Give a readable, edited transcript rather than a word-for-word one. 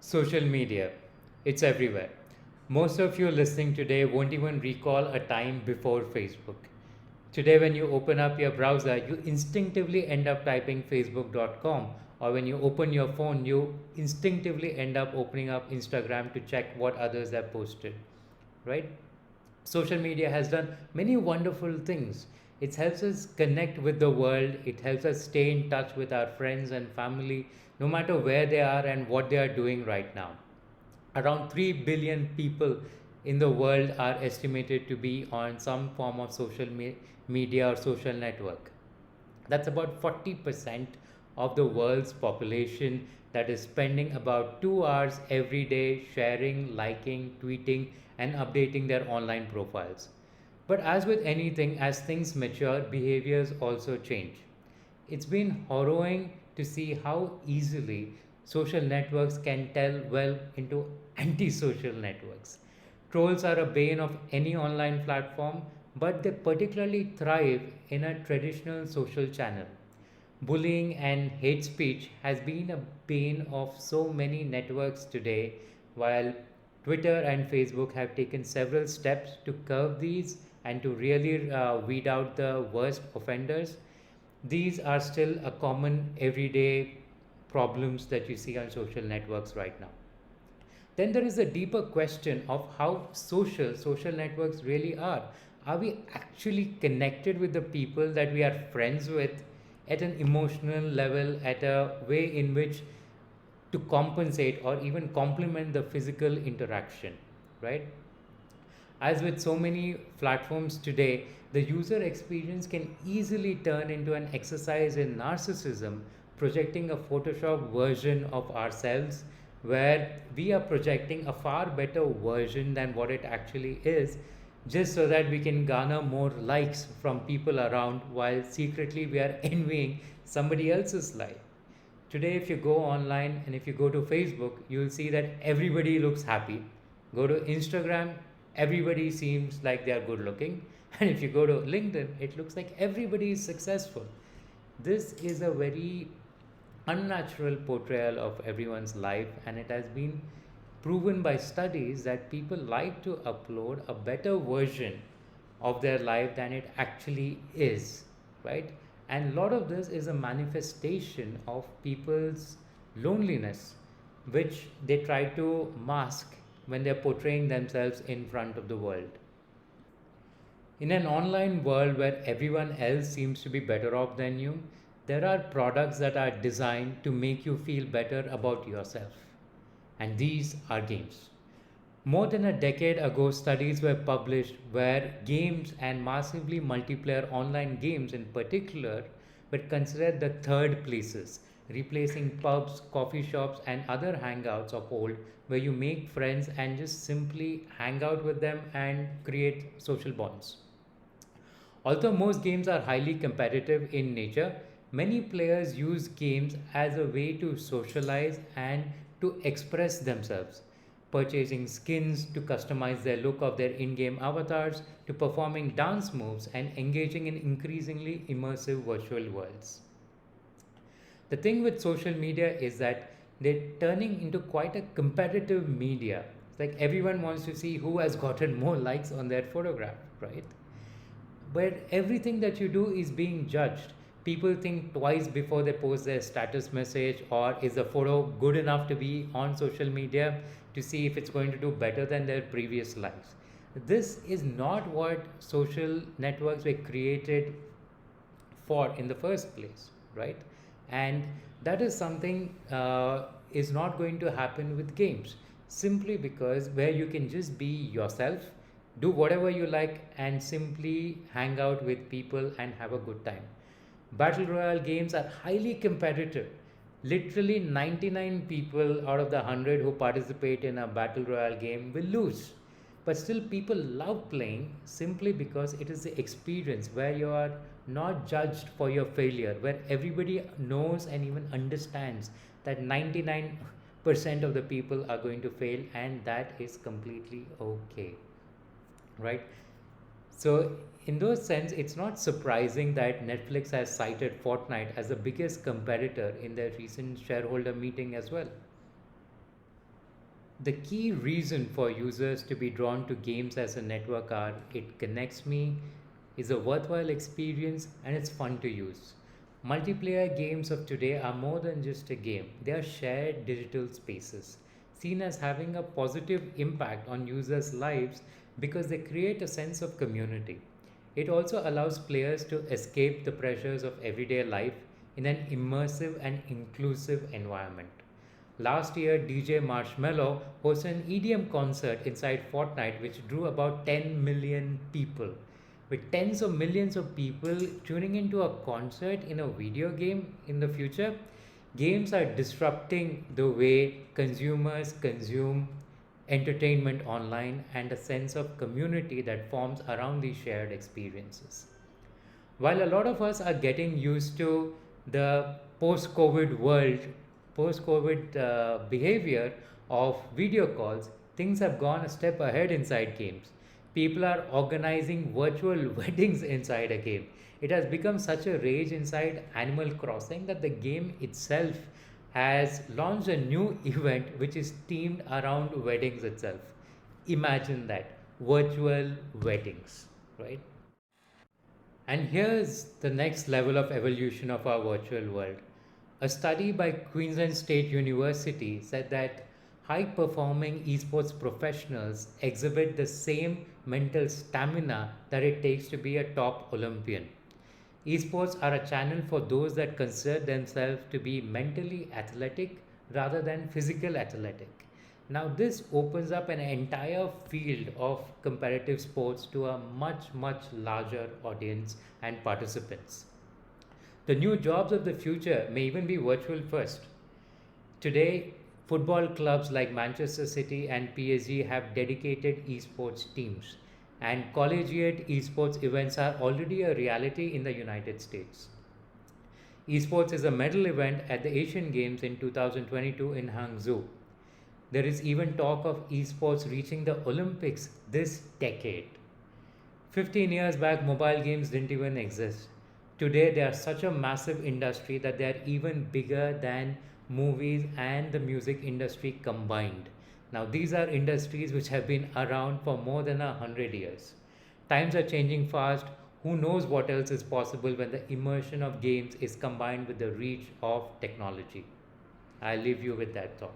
Social media, it's everywhere. Most of you listening today won't even recall a time before Facebook. Today, when you open up your browser, you instinctively end up typing facebook.com, or when you open your phone, you instinctively end up opening up Instagram to check what others have posted, right? Social media has done many wonderful things. It helps us connect with the world, it helps us stay in touch with our friends and family, no matter where they are and what they are doing right now. Around 3 billion people in the world are estimated to be on some form of media or social network. That's about 40% of the world's population that is spending about 2 hours every day sharing, liking, tweeting, and updating their online profiles. But as with anything, as things mature, behaviors also change. It's been harrowing to see how easily social networks can tell well into antisocial networks. Trolls are a bane of any online platform, but they particularly thrive in a traditional social channel. Bullying and hate speech has been a bane of so many networks today, while Twitter and Facebook have taken several steps to curb these and to really weed out the worst offenders. These are still a common everyday problems that you see on social networks right now. Then there is a deeper question of how social networks really are. Are we actually connected with the people that we are friends with at an emotional level, at a way in which to compensate or even complement the physical interaction, right? As with so many platforms today, the user experience can easily turn into an exercise in narcissism, projecting a Photoshop version of ourselves where we are projecting a far better version than what it actually is, just so that we can garner more likes from people around while secretly we are envying somebody else's life. Today, if you go online and if you go to Facebook, you'll see that everybody looks happy. Go to Instagram, everybody seems like they are good looking. And if you go to LinkedIn, it looks like everybody is successful. This is a very unnatural portrayal of everyone's life, and it has been proven by studies that people like to upload a better version of their life than it actually is, right? And a lot of this is a manifestation of people's loneliness, which they try to mask when they're portraying themselves in front of the world. In an online world where everyone else seems to be better off than you, there are products that are designed to make you feel better about yourself. And these are games. More than a decade ago, studies were published where games and massively multiplayer online games in particular were considered the third places, replacing pubs, coffee shops, and other hangouts of old where you make friends and just simply hang out with them and create social bonds. Although most games are highly competitive in nature, many players use games as a way to socialize and to express themselves, purchasing skins to customize their look of their in game avatars, to performing dance moves and engaging in increasingly immersive virtual worlds. The thing with social media is that they're turning into quite a competitive media. It's like everyone wants to see who has gotten more likes on their photograph, right? But everything that you do is being judged. People think twice before they post their status message, or is the photo good enough to be on social media, to see if it's going to do better than their previous lives. This is not what social networks were created for in the first place, right? And that is something is not going to happen with games, simply because where you can just be yourself, do whatever you like, and simply hang out with people and have a good time. Battle Royale games are highly competitive. Literally 99 people out of the 100 who participate in a Battle Royale game will lose. But still, people love playing simply because it is the experience where you are not judged for your failure, where everybody knows and even understands that 99% of the people are going to fail, and that is completely okay, right? So, in those sense, it's not surprising that Netflix has cited Fortnite as the biggest competitor in their recent shareholder meeting as well. The key reason for users to be drawn to games as a network are it connects me, is a worthwhile experience, and it's fun to use. Multiplayer games of today are more than just a game, they are shared digital spaces, seen as having a positive impact on users' lives because they create a sense of community. It also allows players to escape the pressures of everyday life in an immersive and inclusive environment. Last year, DJ Marshmello hosted an EDM concert inside Fortnite, which drew about 10 million people. With tens of millions of people tuning into a concert in a video game in the future, games are disrupting the way consumers consume entertainment online and a sense of community that forms around these shared experiences. While a lot of us are getting used to the post COVID world, post COVID behavior of video calls, things have gone a step ahead inside games. People are organizing virtual weddings inside a game. It has become such a rage inside Animal Crossing that the game itself has launched a new event which is themed around weddings itself. Imagine that, virtual weddings, right? And here's the next level of evolution of our virtual world. A study by Queensland State University said that high performing esports professionals exhibit the same mental stamina that it takes to be a top Olympian. Esports are a channel for those that consider themselves to be mentally athletic rather than physical athletic. Now, this opens up an entire field of competitive sports to a much, much larger audience and participants. The new jobs of the future may even be virtual first. Today, football clubs like Manchester City and PSG have dedicated esports teams, and collegiate esports events are already a reality in the United States. Esports is a medal event at the Asian Games in 2022 in Hangzhou. There is even talk of esports reaching the Olympics this decade. 15 years back, mobile games didn't even exist. Today, they are such a massive industry that they are even bigger than movies and the music industry combined. Now, these are industries which have been around for more than 100 years. Times are changing fast. Who knows what else is possible when the immersion of games is combined with the reach of technology? I leave you with that thought.